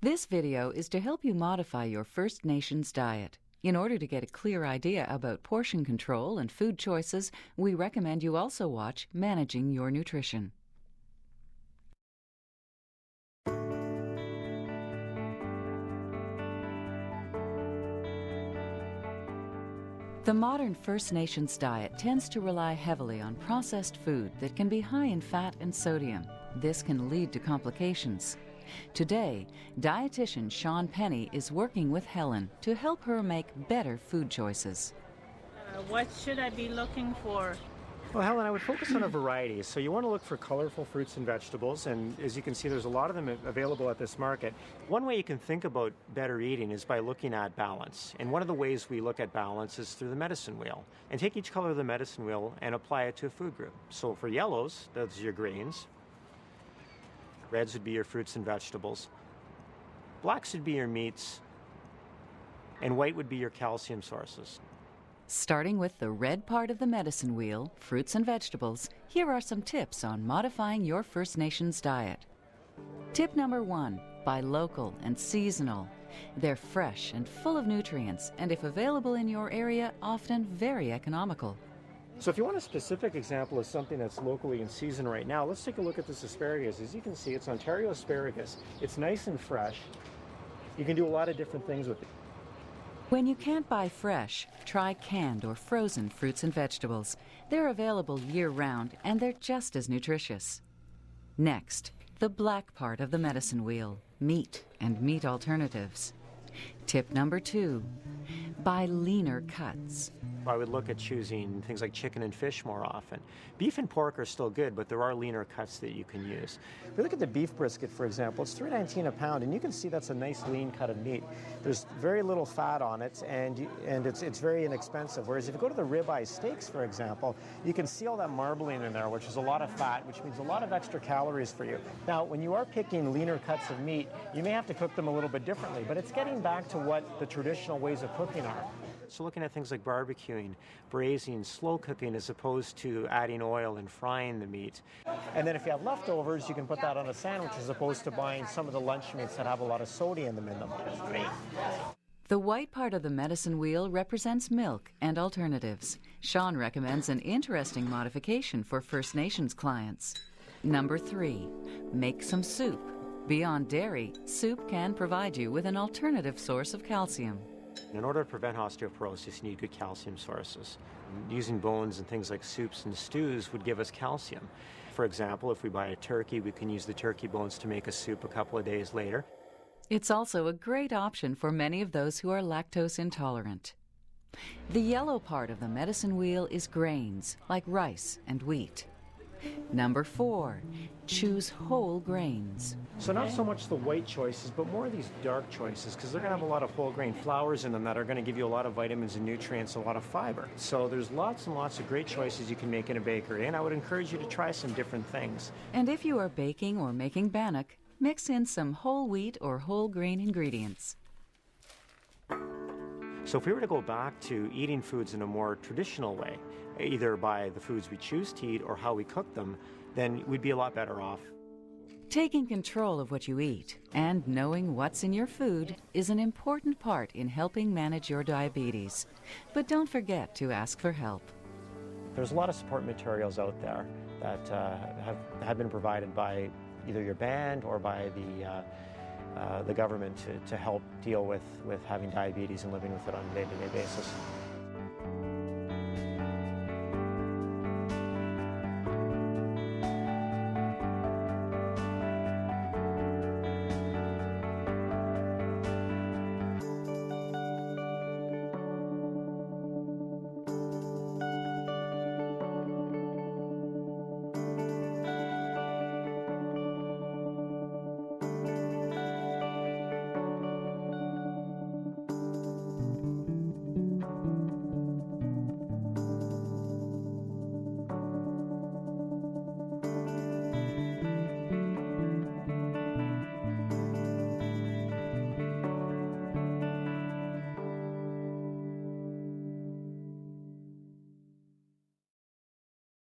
This video is to help you modify your First Nations diet. In order to get a clear idea about portion control and food choices, we recommend you also watch Managing Your Nutrition. The modern First Nations diet tends to rely heavily on processed food that can be high in fat and sodium. This can lead to complications. Today, dietitian Shawn Penny is working with Helen to help her make better food choices. What should I be looking for? Well, Helen, I would focus on a variety. So you want to look for colorful fruits and vegetables, and as you can see, there's a lot of them available at this market. One way you can think about better eating is by looking at balance. And one of the ways we look at balance is through the medicine wheel. And take each color of the medicine wheel and apply it to a food group. So for yellows, those are your grains. Reds would be your fruits and vegetables. Blacks would be your meats. And white would be your calcium sources. Starting with the red part of the medicine wheel, fruits and vegetables, here are some tips on modifying your First Nations diet. Tip number 1, buy local and seasonal. They're fresh and full of nutrients, and if available in your area, often very economical. So if you want a specific example of something that's locally in season right now, let's take a look at this asparagus. As you can see, it's Ontario asparagus. It's nice and fresh. You can do a lot of different things with it. When you can't buy fresh, try canned or frozen fruits and vegetables. They're available year-round, and they're just as nutritious. Next, the black part of the medicine wheel, meat and meat alternatives. Tip number 2, buy leaner cuts. I would look at choosing things like chicken and fish more often. Beef and pork are still good, but there are leaner cuts that you can use. If you look at the beef brisket, for example, it's $3.19 a pound, and you can see that's a nice lean cut of meat. There's very little fat on it, and it's very inexpensive. Whereas if you go to the ribeye steaks, for example, you can see all that marbling in there, which is a lot of fat, which means a lot of extra calories for you. Now, when you are picking leaner cuts of meat, you may have to cook them a little bit differently, but it's getting back to what the traditional ways of cooking are. So looking at things like barbecuing, braising, slow cooking as opposed to adding oil and frying the meat. And then if you have leftovers, you can put that on a sandwich as opposed to buying some of the lunch meats that have a lot of sodium in them. The white part of the medicine wheel represents milk and alternatives. Shawn recommends an interesting modification for First Nations clients. Number 3, make some soup. Beyond dairy, soup can provide you with an alternative source of calcium. In order to prevent osteoporosis, you need good calcium sources. Using bones and things like soups and stews would give us calcium. For example, if we buy a turkey, we can use the turkey bones to make a soup a couple of days later. It's also a great option for many of those who are lactose intolerant. The yellow part of the medicine wheel is grains, like rice and wheat. Number 4, choose whole grains. So not so much the white choices, but more of these dark choices, because they're going to have a lot of whole grain flours in them that are going to give you a lot of vitamins and nutrients, a lot of fiber. So there's lots and lots of great choices you can make in a bakery, and I would encourage you to try some different things. And if you are baking or making bannock, mix in some whole wheat or whole grain ingredients. So if we were to go back to eating foods in a more traditional way, either by the foods we choose to eat or how we cook them, then we'd be a lot better off. Taking control of what you eat and knowing what's in your food is an important part in helping manage your diabetes. But don't forget to ask for help. There's a lot of support materials out there that have been provided by either your band or by the government to help deal with having diabetes and living with it on a day-to-day basis.